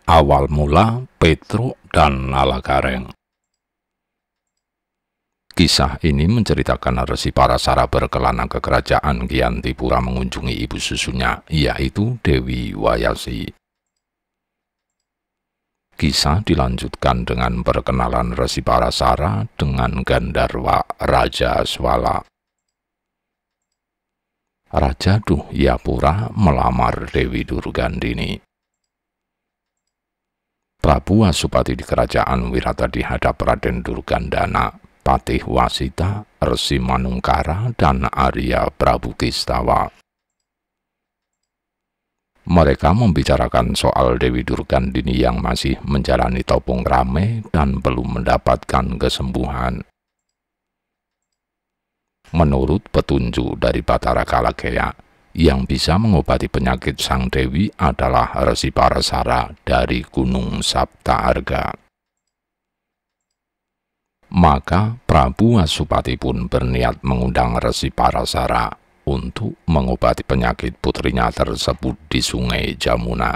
Awal mula Petruk dan Nalagareng. Kisah ini menceritakan Resi Parasara berkelana ke kerajaan Gyantipura mengunjungi ibu susunya, yaitu Dewi Wayasi. Kisah dilanjutkan dengan perkenalan Resi Parasara dengan Gandharwa Raja Swala. Raja Duhyapura melamar Dewi Durgandini. Prabu Wasupati di kerajaan Wirata dihadap Raden Durgandana, Patih Wasita, Resi Manungkara, dan Arya Prabu Kistawa. Mereka membicarakan soal Dewi Durgandini yang masih menjalani topung rame dan belum mendapatkan kesembuhan. Menurut petunjuk dari Batara Kalageya, yang bisa mengobati penyakit sang Dewi adalah Resi Parasara dari Gunung Saptaarga. Maka Prabu Wasupati pun berniat mengundang Resi Parasara untuk mengobati penyakit putrinya tersebut di Sungai Jamuna.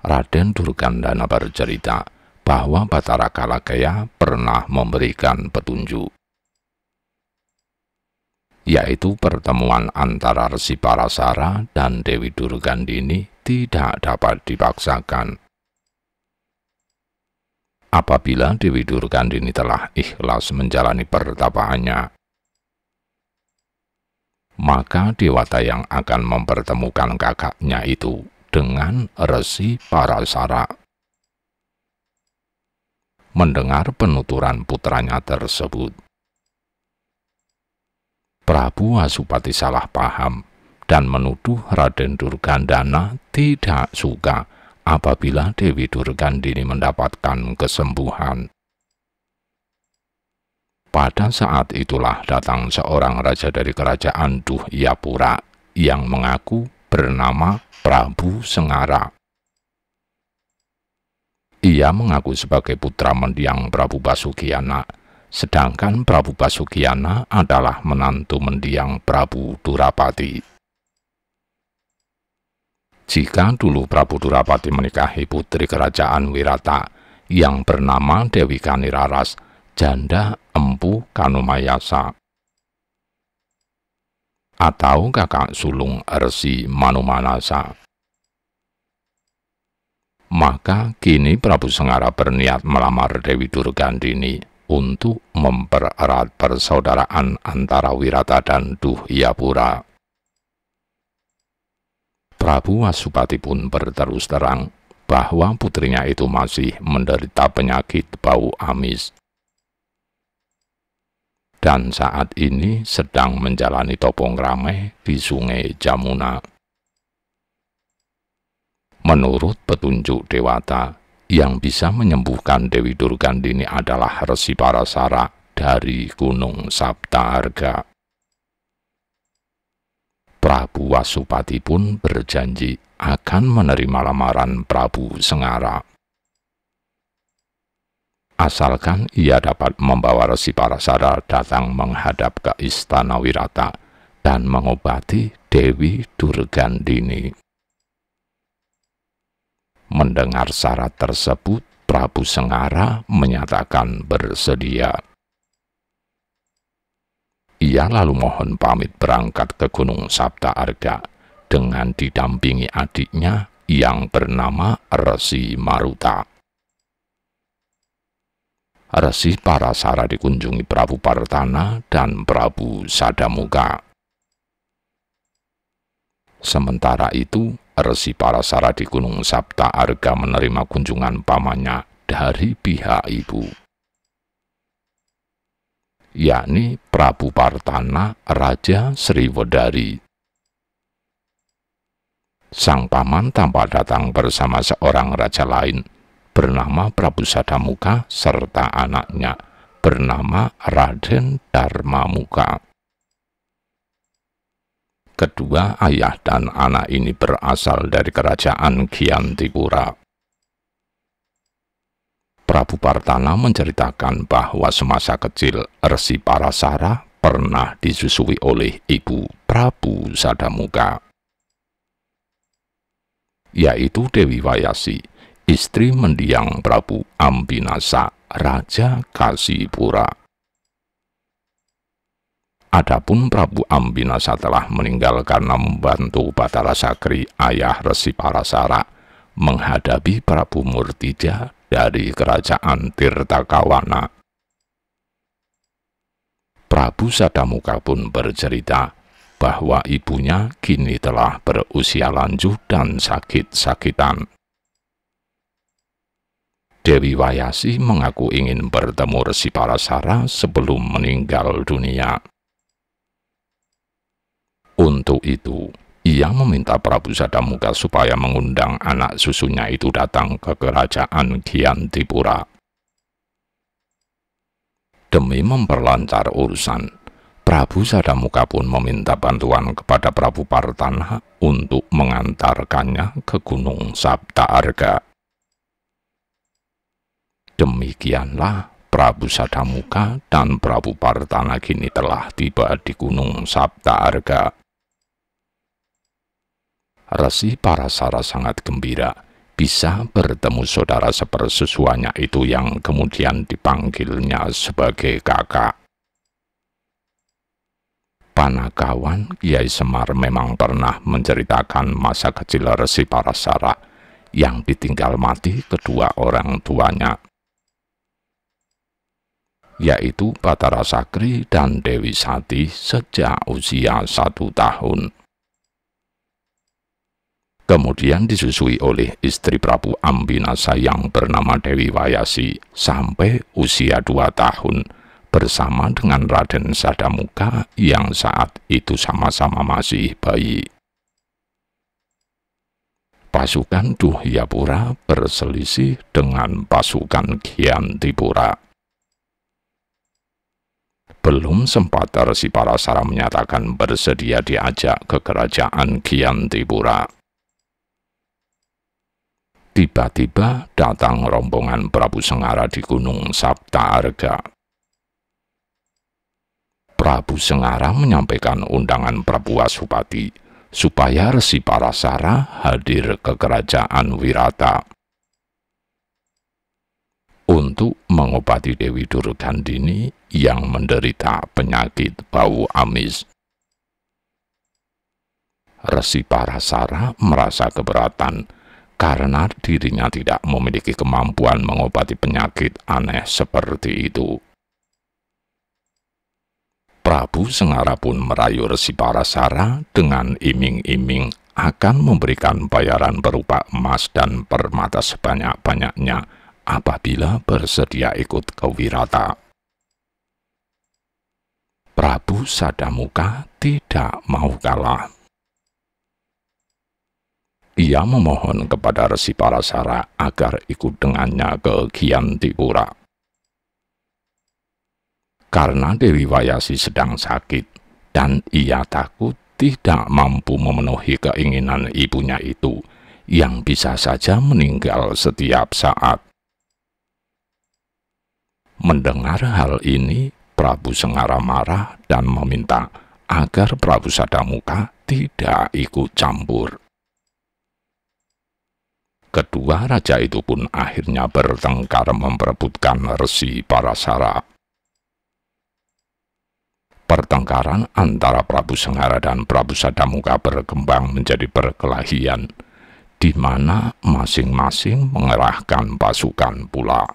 Raden Durgandana bercerita bahwa Batara Kalageya pernah memberikan petunjuk, yaitu pertemuan antara Resi Parasara dan Dewi Durgandini tidak dapat dipaksakan. Apabila Dewi Durgandini telah ikhlas menjalani pertapaannya, maka Dewata yang akan mempertemukan kakaknya itu dengan Resi Parasara. Mendengar penuturan putranya tersebut, Prabu Wasupati salah paham dan menuduh Raden Durgandana tidak suka apabila Dewi Durgandini mendapatkan kesembuhan. Pada saat itulah datang seorang raja dari kerajaan Duhyapura yang mengaku bernama Prabu Sengara. Ia mengaku sebagai putra mendiang Prabu Basukyana, sedangkan Prabu Basukyana adalah menantu mendiang Prabu Durapati. Jika dulu Prabu Durapati menikahi putri kerajaan Wirata yang bernama Dewi Kaniraras, janda Empu Kanumayasa, atau kakak sulung Resi Manumanasa, maka kini Prabu Sengara berniat melamar Dewi Durgandini untuk mempererat persaudaraan antara Wirata dan Duhyapura. Prabu Wasupati pun berterus terang bahwa putrinya itu masih menderita penyakit bau amis, dan saat ini sedang menjalani topong rame di Sungai Jamuna. Menurut petunjuk Dewata, yang bisa menyembuhkan Dewi Durgandini adalah Resi Parasara dari Gunung Saptaarga. Prabu Wasupati pun berjanji akan menerima lamaran Prabu Sengara, asalkan ia dapat membawa Resi Parasara datang menghadap ke Istana Wirata dan mengobati Dewi Durgandini. Mendengar syarat tersebut, Prabu Sengara menyatakan bersedia. Ia lalu mohon pamit berangkat ke Gunung Saptaarga dengan didampingi adiknya yang bernama Resi Maruta. Resi Parasara dikunjungi Prabu Partana dan Prabu Sadamuka. Sementara itu, Resi Parasara di Gunung Saptaarga menerima kunjungan pamannya dari pihak ibu, yakni Prabu Partana Raja Sriwedari. Sang paman tampak datang bersama seorang raja lain bernama Prabu Sadamuka serta anaknya bernama Raden Darmamuka. Kedua ayah dan anak ini berasal dari kerajaan Gyantipura. Prabu Partana menceritakan bahwa semasa kecil Resi Parasara pernah disusui oleh ibu Prabu Sadamuka. yaitu Dewi Wayasi, istri mendiang Prabu Ambinasa, Raja Kasipura. Adapun Prabu Ambinasa telah meninggal karena membantu Bathara Sakri, ayah Resi Parasara, menghadapi Prabu Murtija dari kerajaan Tirtakawana. Prabu Sadamuka pun bercerita bahwa ibunya kini telah berusia lanjut dan sakit-sakitan. Dewi Wayasi mengaku ingin bertemu Resi Parasara sebelum meninggal dunia. Untuk itu, ia meminta Prabu Sadamuka supaya mengundang anak susunya itu datang ke kerajaan Gyantipura. Demi memperlancar urusan, Prabu Sadamuka pun meminta bantuan kepada Prabu Partana untuk mengantarkannya ke Gunung Saptaarga. Demikianlah Prabu Sadamuka dan Prabu Partana kini telah tiba di Gunung Saptaarga. Resi Parasara sangat gembira bisa bertemu saudara sepersusuannya itu yang kemudian dipanggilnya sebagai kakak. Panakawan Kiai Semar memang pernah menceritakan masa kecil Resi Parasara yang ditinggal mati kedua orang tuanya, yaitu Bathara Sakri dan Dewi Sati sejak usia 1 tahun. Kemudian disusui oleh istri Prabu Ambinasa yang bernama Dewi Wayasi sampai usia 2 tahun bersama dengan Raden Sadamuka yang saat itu sama-sama masih bayi. Pasukan Duhyapura berselisih dengan pasukan Gyantipura. Belum sempat Resi Parasara menyatakan bersedia diajak ke kerajaan Gyantipura, tiba-tiba datang rombongan Prabu Sengara di Gunung Saptaarga. Prabu Sengara menyampaikan undangan Prabu Wasupati supaya Resi Parasara hadir ke kerajaan Wirata untuk mengobati Dewi Durgandini yang menderita penyakit bau amis. Resi Parasara merasa keberatan karena dirinya tidak memiliki kemampuan mengobati penyakit aneh seperti itu. Prabu Sengara pun merayu Resi Parasara dengan iming-iming akan memberikan bayaran berupa emas dan permata sebanyak-banyaknya apabila bersedia ikut ke Wirata. Prabu Sadamuka tidak mau kalah. Ia memohon kepada Resi Parasara agar ikut dengannya ke Gyantipura. Karena Dewi Wayasi sedang sakit dan ia takut tidak mampu memenuhi keinginan ibunya itu yang bisa saja meninggal setiap saat. Mendengar hal ini, Prabu Sengara marah dan meminta agar Prabu Sadamuka tidak ikut campur. Kedua raja itu pun akhirnya bertengkar memperebutkan Resi Parasara. Pertengkaran antara Prabu Sengara dan Prabu Sadamuka berkembang menjadi perkelahian, di mana masing-masing mengerahkan pasukan pula.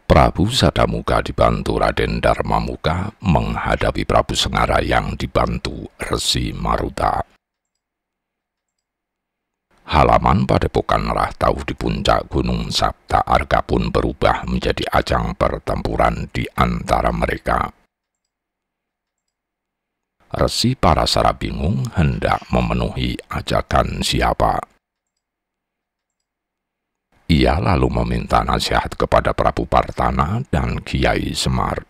Prabu Sadamuka dibantu Raden Darmamuka menghadapi Prabu Sengara yang dibantu Resi Maruta. Halaman Padepokan Rahtau di puncak Gunung Saptaarga pun berubah menjadi ajang pertempuran di antara mereka. Resi Parasara bingung hendak memenuhi ajakan siapa. Ia lalu meminta nasihat kepada Prabu Partana dan Kiai Semar.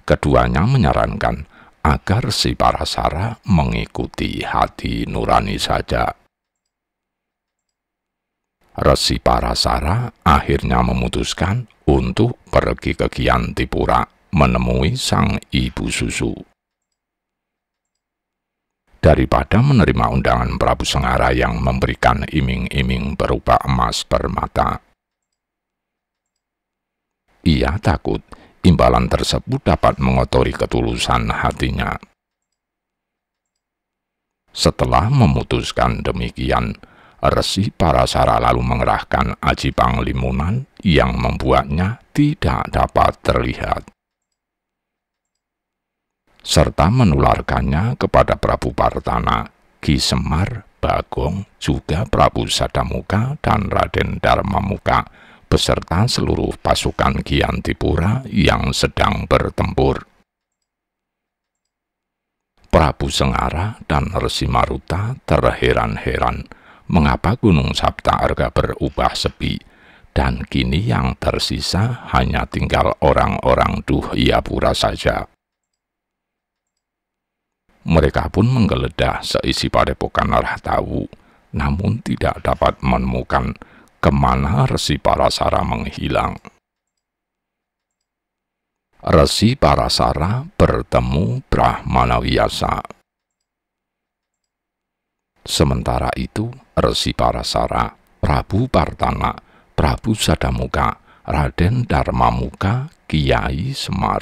Keduanya menyarankan agar si Parasara mengikuti hati nurani saja. Resi Parasara akhirnya memutuskan untuk pergi ke Gyantipura menemui sang ibu susu. daripada menerima undangan Prabu Sengara yang memberikan iming-iming berupa emas permata. Ia takut imbalan tersebut dapat mengotori ketulusan hatinya. Setelah memutuskan demikian, Resi Parasara lalu mengerahkan Aji Panglimunan yang membuatnya tidak dapat terlihat, serta menularkannya kepada Prabu Partana, Ki Semar, Bagong, juga Prabu Sadamuka dan Raden Darmamuka, beserta seluruh pasukan Gyantipura yang sedang bertempur. Prabu Sengara dan Resi Maruta terheran-heran mengapa Gunung Saptaarga berubah sepi, dan kini yang tersisa hanya tinggal orang-orang Duhyapura saja. Mereka pun menggeledah seisi padepokan Rahtawu, namun tidak dapat menemukan kemana Resi Parasara menghilang. Resi Parasara bertemu Brahmanawiyasa. Sementara itu, Resi Parasara, Prabu Partana, Prabu Sadamuka, Raden Darmamuka, Kiai Semar,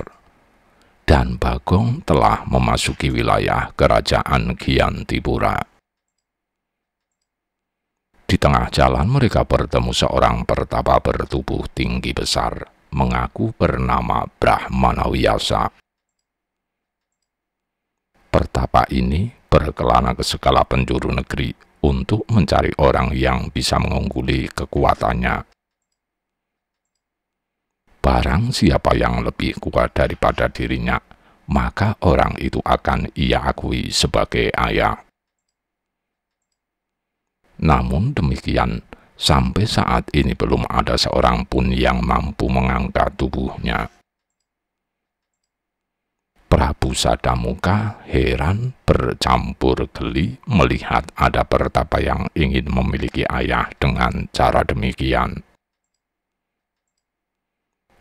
dan Bagong telah memasuki wilayah kerajaan Gyantipura. Di tengah jalan mereka bertemu seorang pertapa bertubuh tinggi besar, mengaku bernama Brahmanawiyasa. Pertapa ini berkelana ke segala penjuru negeri untuk mencari orang yang bisa mengungguli kekuatannya. Barang siapa yang lebih kuat daripada dirinya, maka orang itu akan ia akui sebagai ayah. Namun demikian, sampai saat ini belum ada seorang pun yang mampu mengangkat tubuhnya. Prabu Sadamuka heran bercampur geli melihat ada pertapa yang ingin memiliki ayah dengan cara demikian.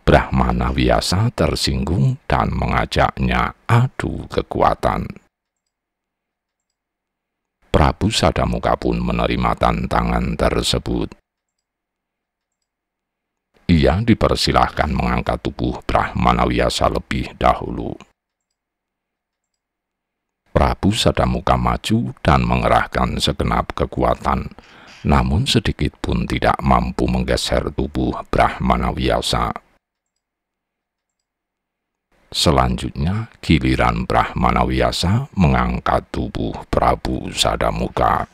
Brahmanawiyasa tersinggung dan mengajaknya adu kekuatan. Prabu Sadamuka pun menerima tantangan tersebut. Ia dipersilahkan mengangkat tubuh Brahmanawiyasa lebih dahulu. Prabu Sadamuka maju dan mengerahkan segenap kekuatan, namun sedikit pun tidak mampu menggeser tubuh Brahmanawiyasa. Selanjutnya, giliran Brahmanawiyasa mengangkat tubuh Prabu Sadamuka.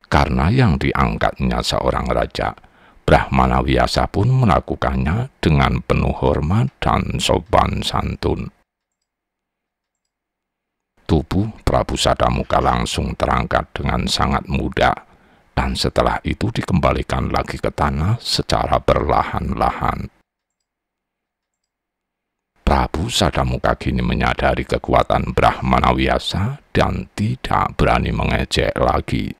Karena yang diangkatnya seorang raja, Brahmanawiyasa pun melakukannya dengan penuh hormat dan sopan santun. Tubuh Prabu Sadamuka langsung terangkat dengan sangat mudah, dan setelah itu dikembalikan lagi ke tanah secara perlahan-lahan. Prabu Sadamuka kini menyadari kekuatan Brahmanawiyasa dan tidak berani mengejek lagi.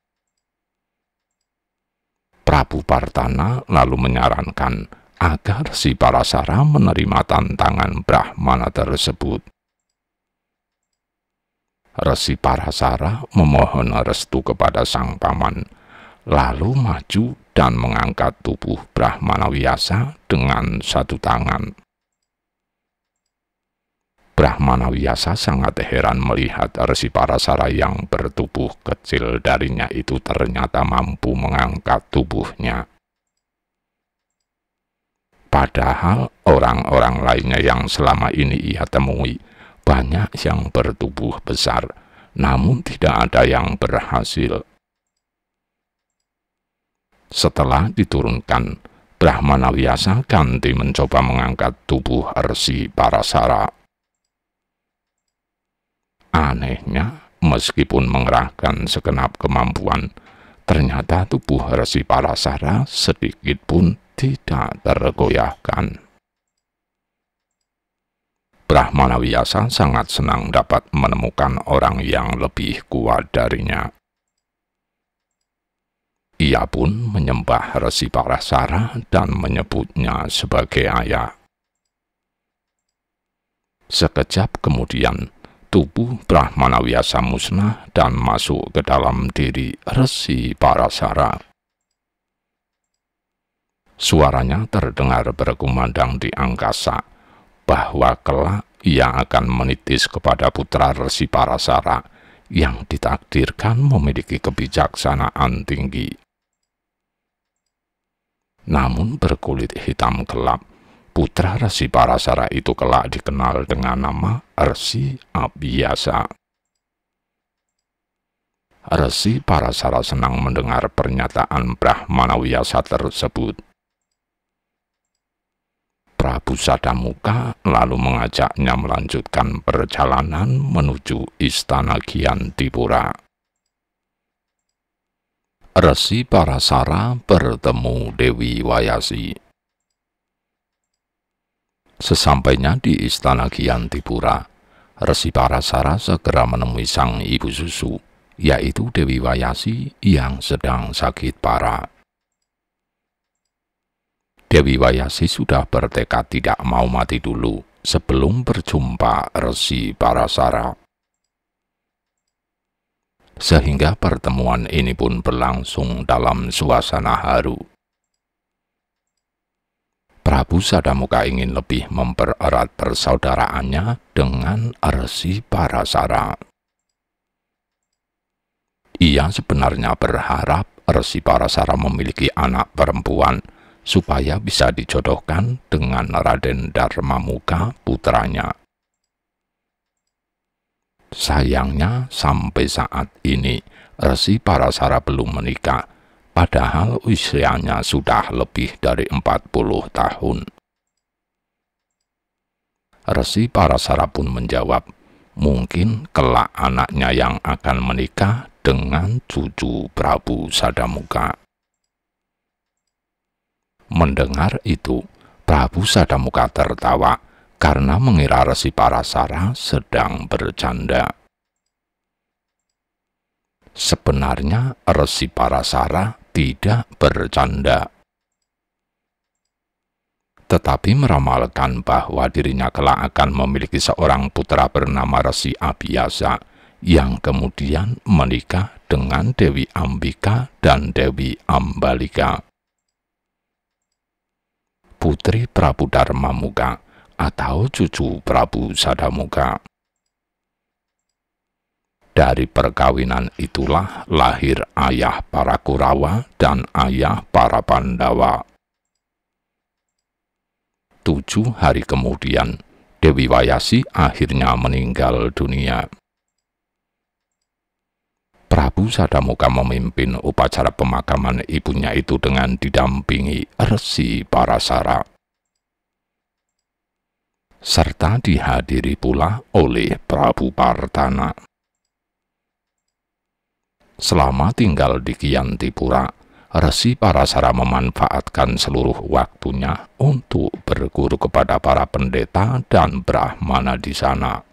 Prabu Partana lalu menyarankan agar si Parasara menerima tantangan Brahmana tersebut. Resi Parasara memohon restu kepada sang paman, lalu maju dan mengangkat tubuh Brahmanawiyasa dengan satu tangan. Brahmanawiyasa sangat heran melihat Resi Parasara yang bertubuh kecil darinya itu ternyata mampu mengangkat tubuhnya. Padahal orang-orang lainnya yang selama ini ia temui, banyak yang bertubuh besar, namun tidak ada yang berhasil. Setelah diturunkan, Brahmanawiyasa ganti mencoba mengangkat tubuh Resi Parasara. Anehnya, meskipun mengerahkan segenap kemampuan, ternyata tubuh Resi Parasara sedikit pun tidak tergoyahkan. Brahmanawiyasa sangat senang dapat menemukan orang yang lebih kuat darinya. Ia pun menyembah Resi Parasara dan menyebutnya sebagai ayah. Sekejap kemudian, tubuh Brahmana Vyasa musnah dan masuk ke dalam diri Resi Parasara. Suaranya terdengar berkumandang di angkasa, bahwa kelak ia akan menitis kepada putra Resi Parasara yang ditakdirkan memiliki kebijaksanaan tinggi. Namun berkulit hitam gelap, putra Resi Parasara itu kelak dikenal dengan nama Resi Abhyasa. Resi Parasara senang mendengar pernyataan Brahmana Vyasa tersebut. Prabu Sadamuka lalu mengajaknya melanjutkan perjalanan menuju istana Gyantipura. Resi Parasara bertemu Dewi Wayasi. Sesampainya di istana Gyantipura, Resi Parasara segera menemui sang ibu susu, yaitu Dewi Wayasi yang sedang sakit parah. Dewi Wayasi sudah bertekad tidak mau mati dulu sebelum berjumpa Resi Parasara. Sehingga pertemuan ini pun berlangsung dalam suasana haru. Prabu Sadamuka ingin lebih mempererat persaudaraannya dengan Resi Parasara. Ia sebenarnya berharap Resi Parasara memiliki anak perempuan supaya bisa dijodohkan dengan Raden Darmamuka putranya. Sayangnya sampai saat ini Resi Parasara belum menikah, padahal usianya sudah lebih dari 40 tahun. Resi Parasara pun menjawab, mungkin kelak anaknya yang akan menikah dengan cucu Prabu Sadamuka. Mendengar itu, Prabu Sadamuka tertawa karena mengira Resi Parasara sedang bercanda. Sebenarnya Resi Parasara tidak bercanda, tetapi meramalkan bahwa dirinya kelak akan memiliki seorang putra bernama Resi Abhyasa yang kemudian menikah dengan Dewi Ambika dan Dewi Ambalika, putri Prabu Darmamuka atau cucu Prabu Sadamuka. Dari perkawinan itulah lahir ayah para Kurawa dan ayah para Pandawa. 7 hari kemudian, Dewi Wayasi akhirnya meninggal dunia. Prabu Sadamuka memimpin upacara pemakaman ibunya itu dengan didampingi Resi Parasara, serta dihadiri pula oleh Prabu Partana. Selama tinggal di Gyantipura, Resi Parasara memanfaatkan seluruh waktunya untuk berguru kepada para pendeta dan Brahmana di sana.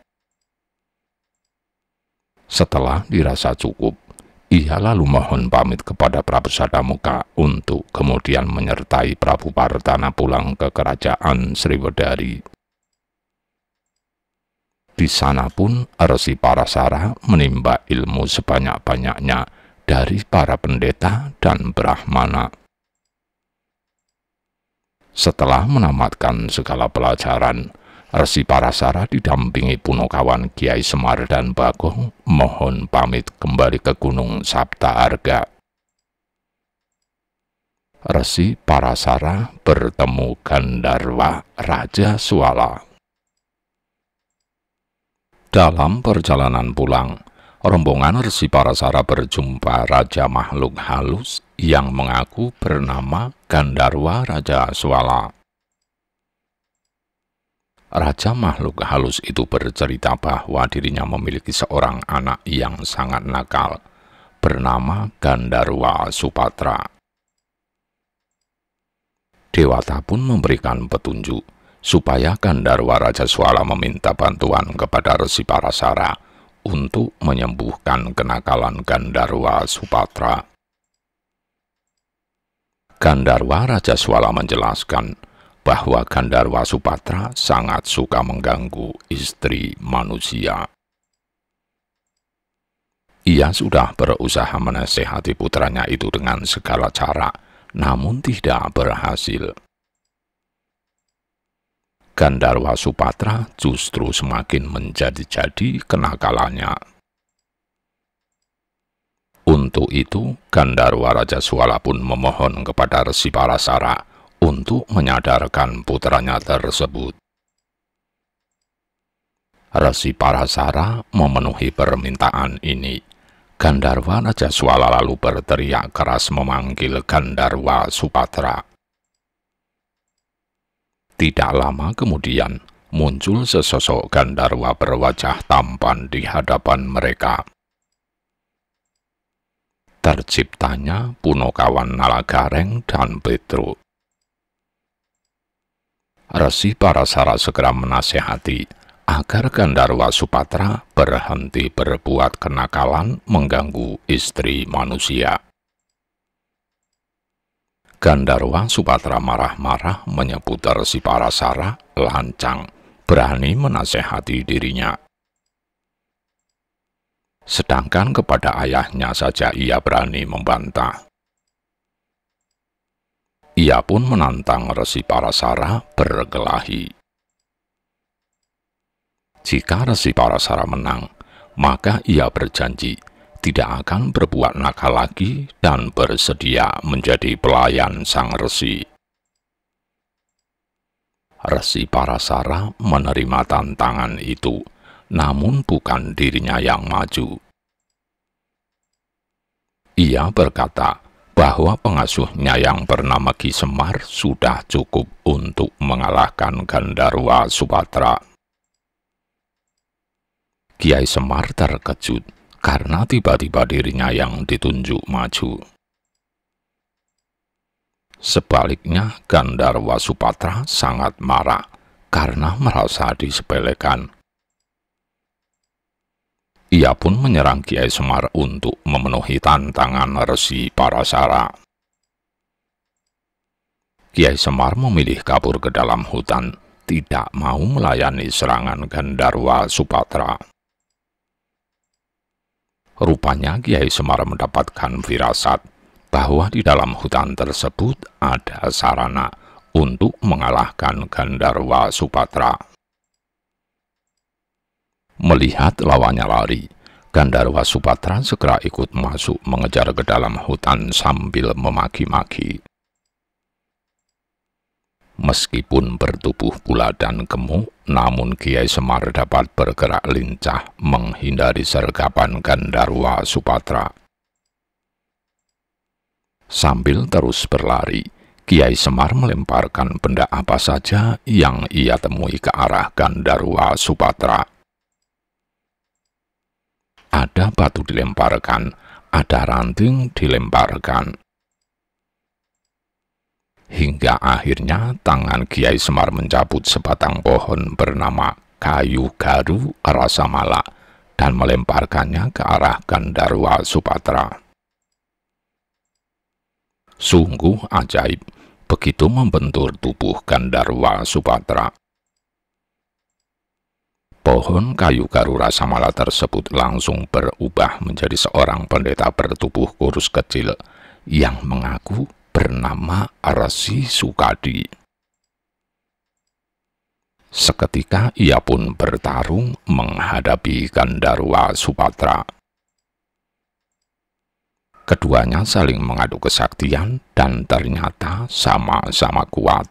Setelah dirasa cukup, ia lalu mohon pamit kepada Prabu Sadamuka untuk kemudian menyertai Prabu Partana pulang ke kerajaan Sriwedari. Di sana pun Resi Parasara menimba ilmu sebanyak-banyaknya dari para pendeta dan Brahmana. Setelah menamatkan segala pelajaran, Resi Parasara didampingi Punokawan Kiai Semar dan Bagong mohon pamit kembali ke Gunung Saptaarga. Resi Parasara bertemu Gandarwa Raja Swala. Dalam perjalanan pulang, rombongan Resi Parasara berjumpa Raja Makhluk Halus yang mengaku bernama Gandarwa Raja Swala. Raja Makhluk Halus itu bercerita bahwa dirinya memiliki seorang anak yang sangat nakal, bernama Gandarwa Supatra. Dewata pun memberikan petunjuk supaya Gandarwa Raja Swala meminta bantuan kepada Resi Parasara untuk menyembuhkan kenakalan Gandarwa Supatra. Gandarwa Raja Swala menjelaskan bahwa Gandarwa Supatra sangat suka mengganggu istri manusia. Ia sudah berusaha menasehati putranya itu dengan segala cara, namun tidak berhasil. Gandarwa Supatra justru semakin menjadi-jadi kenakalannya. Untuk itu, Gandarwa Raja Swala pun memohon kepada Resi Parasara untuk menyadarkan putranya tersebut. Resi Parasara memenuhi permintaan ini. Gandarwa Raja Swala lalu berteriak keras memanggil Gandarwa Supatra. Tidak lama kemudian, muncul sesosok Gandarwa berwajah tampan di hadapan mereka. Terciptanya Punokawan Nalagareng dan Petruk. Resi Parasara segera menasehati agar Gandarwa Supatra berhenti berbuat kenakalan mengganggu istri manusia. Gandarwa Supatra marah-marah menyebut Resi Parasara lancang, berani menasehati dirinya. Sedangkan kepada ayahnya saja ia berani membantah. Ia pun menantang Resi Parasara berkelahi. Jika Resi Parasara menang, maka ia berjanji tidak akan berbuat nakal lagi dan bersedia menjadi pelayan sang resi. Resi Parasara menerima tantangan itu, namun bukan dirinya yang maju. Ia berkata bahwa pengasuhnya yang bernama Ki Semar sudah cukup untuk mengalahkan Gandarwa Supatra. Kiai Semar terkejut karena tiba-tiba dirinya yang ditunjuk maju. Sebaliknya, Gandarwa Supatra sangat marah karena merasa disepelekan. Ia pun menyerang Kiai Semar untuk memenuhi tantangan Resi Parasara. Kiai Semar memilih kabur ke dalam hutan, tidak mau melayani serangan Gandarwa Supatra. Rupanya Kiai Semar mendapatkan firasat bahwa di dalam hutan tersebut ada sarana untuk mengalahkan Gandarwa Supatra. Melihat lawannya lari, Gandarwa Supatra segera ikut masuk mengejar ke dalam hutan sambil memaki-maki. Meskipun bertubuh bulat dan gemuk, namun Kiai Semar dapat bergerak lincah menghindari sergapan Gandarwa Supatra. Sambil terus berlari, Kiai Semar melemparkan benda apa saja yang ia temui ke arah Gandarwa Supatra. Ada batu dilemparkan, ada ranting dilemparkan. Hingga akhirnya tangan Kiai Semar mencabut sebatang pohon bernama Kayu Garu Rasamala dan melemparkannya ke arah Gandarwa Supatra. Sungguh ajaib, begitu membentur tubuh Gandarwa Supatra. Pohon Kayu Garu Rasamala tersebut langsung berubah menjadi seorang pendeta bertubuh kurus kecil yang mengaku bernama Resi Sukadi. Seketika ia pun bertarung menghadapi Gandarwa Supatra. Keduanya saling mengadu kesaktian dan ternyata sama-sama kuat.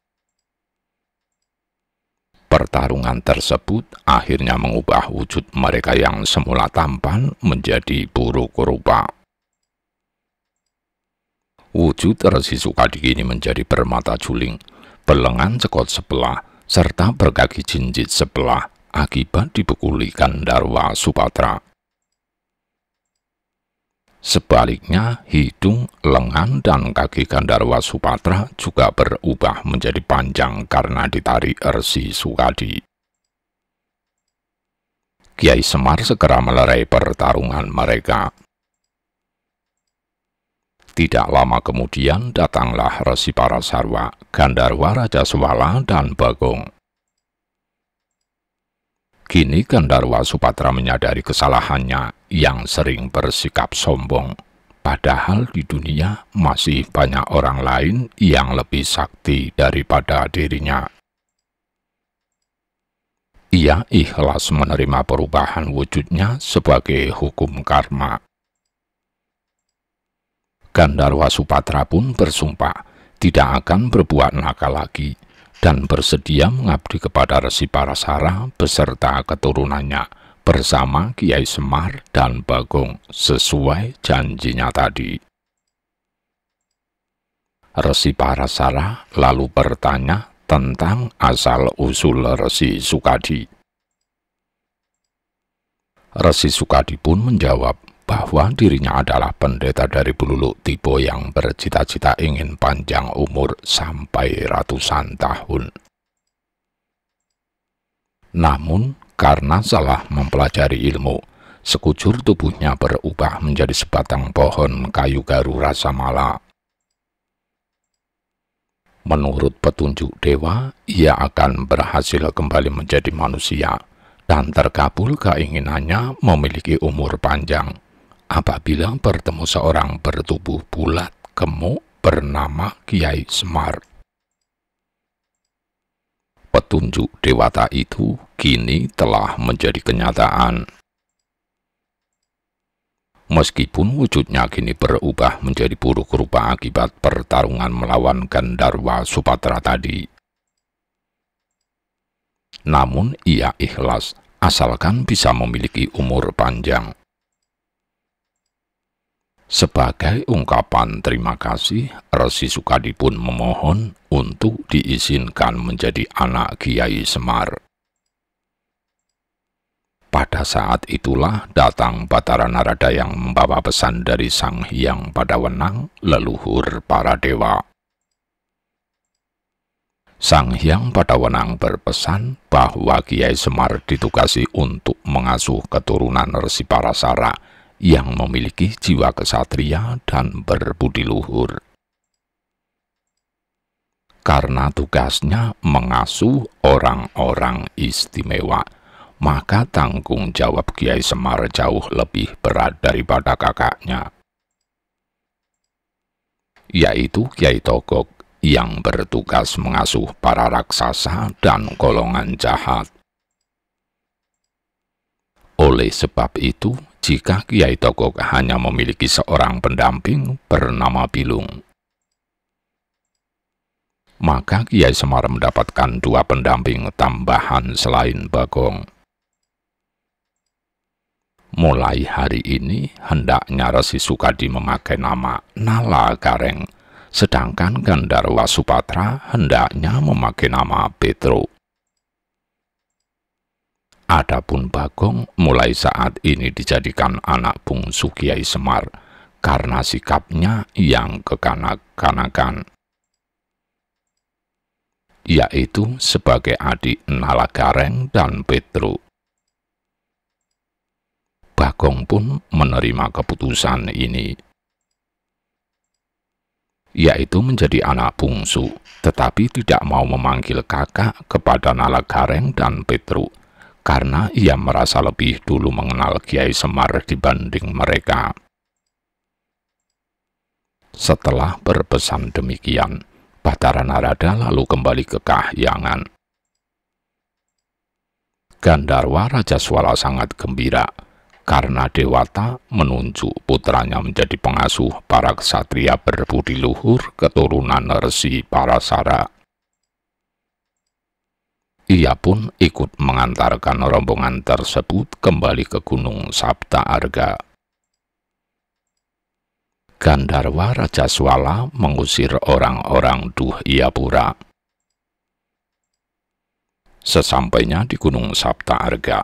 Pertarungan tersebut akhirnya mengubah wujud mereka yang semula tampan menjadi buruk rupa. Wujud Resi Sukadi ini menjadi bermata juling, berlengan cekot sebelah, serta berkaki jinjit sebelah akibat dipukuli Gandarwa Supatra. Sebaliknya, hidung, lengan, dan kaki Gandarwa Supatra juga berubah menjadi panjang karena ditarik Resi Sukadi. Kiai Semar segera melerai pertarungan mereka. Tidak lama kemudian datanglah Resi Parasarwa, Gandarwa Raja Swala, dan Bagong. Kini Gandarwa Supatra menyadari kesalahannya yang sering bersikap sombong. Padahal di dunia masih banyak orang lain yang lebih sakti daripada dirinya. Ia ikhlas menerima perubahan wujudnya sebagai hukum karma. Gandarwa Supatra pun bersumpah tidak akan berbuat nakal lagi dan bersedia mengabdi kepada Resi Parasara beserta keturunannya bersama Kiai Semar dan Bagong sesuai janjinya tadi. Resi Parasara lalu bertanya tentang asal-usul Resi Sukadi. Resi Sukadi pun menjawab bahwa dirinya adalah pendeta dari Bululuk Tibo yang bercita-cita ingin panjang umur sampai ratusan tahun. Namun, karena salah mempelajari ilmu, sekujur tubuhnya berubah menjadi sebatang pohon kayu garu rasa mala. Menurut petunjuk dewa, ia akan berhasil kembali menjadi manusia dan terkabul keinginannya memiliki umur panjang apabila bertemu seorang bertubuh bulat gemuk bernama Kiai Semar. Petunjuk dewata itu kini telah menjadi kenyataan. Meskipun wujudnya kini berubah menjadi buruk rupa akibat pertarungan melawan Gandarwa Supatra tadi. Namun ia ikhlas asalkan bisa memiliki umur panjang. Sebagai ungkapan terima kasih, Resi Sukadi pun memohon untuk diizinkan menjadi anak Kiai Semar. Pada saat itulah datang Batara Narada yang membawa pesan dari Sang Hyang Padawenang, leluhur para dewa. Sang Hyang Padawenang berpesan bahwa Kiai Semar ditugasi untuk mengasuh keturunan Resi Parasara yang memiliki jiwa kesatria dan berbudi luhur. Karena tugasnya mengasuh orang-orang istimewa, maka tanggung jawab Kiai Semar jauh lebih berat daripada kakaknya, yaitu Kiai Togog yang bertugas mengasuh para raksasa dan golongan jahat. Oleh sebab itu, jika Kiai Togog hanya memiliki seorang pendamping bernama Bilung, maka Kiai Semar mendapatkan 2 pendamping tambahan selain Bagong. Mulai hari ini, hendaknya Resi Sukadi memakai nama Nala Gareng, sedangkan Gandarwa Supatra hendaknya memakai nama Petro. Adapun Bagong mulai saat ini dijadikan anak bungsu Kiai Semar karena sikapnya yang kekanak-kanakan, yaitu sebagai adik Nala Gareng dan Petro. Bagong pun menerima keputusan ini, yaitu menjadi anak bungsu, tetapi tidak mau memanggil kakak kepada Nala Gareng dan Petro, karena ia merasa lebih dulu mengenal Kiai Semar dibanding mereka. Setelah berpesan demikian, Batara Narada lalu kembali ke Kahyangan. Gandarwa Rajaswala sangat gembira karena Dewata menunjuk putranya menjadi pengasuh para ksatria berbudi luhur keturunan Resi Parasara. Ia pun ikut mengantarkan rombongan tersebut kembali ke Gunung Sapta Arga. Gandarwa Rajaswala mengusir orang-orang Duhyapura. Sesampainya di Gunung Sapta Arga,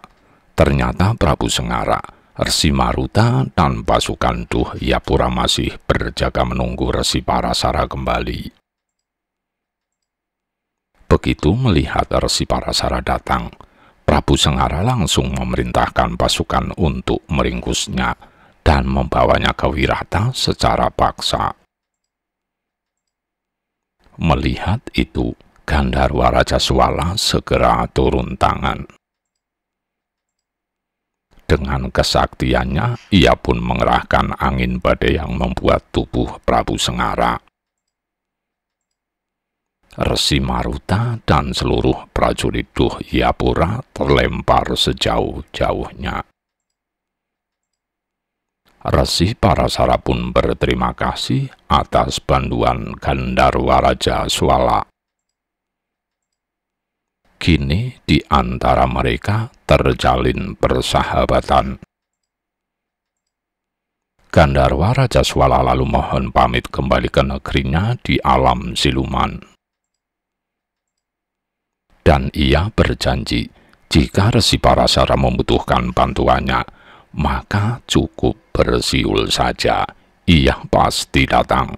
ternyata Prabu Sengara, Resi Maruta, dan pasukan Duhyapura masih berjaga menunggu Resi Parasara kembali. Begitu melihat Resi Parasara datang, Prabu Sengara langsung memerintahkan pasukan untuk meringkusnya dan membawanya ke Wirata secara paksa. Melihat itu, Gandarwa Rajaswala segera turun tangan. Dengan kesaktiannya, ia pun mengerahkan angin badai yang membuat tubuh Prabu Sengara, Resi Maruta, dan seluruh prajurit Duhyapura terlempar sejauh-jauhnya. Resi Parasara pun berterima kasih atas bantuan Gandharwaraja Swala. Kini di antara mereka terjalin persahabatan. Gandharwaraja Swala lalu mohon pamit kembali ke negerinya di alam siluman. Dan ia berjanji, jika Resi Parasara membutuhkan bantuannya, maka cukup bersiul saja, ia pasti datang.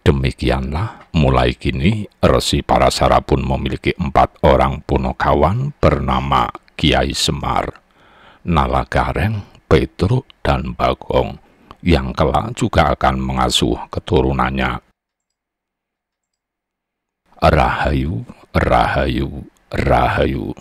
Demikianlah, mulai kini Resi Parasara pun memiliki 4 orang punakawan bernama Kiai Semar, Nalagareng, Petruk, dan Bagong, yang kelak juga akan mengasuh keturunannya. Rahayu, Rahayu, Rahayu.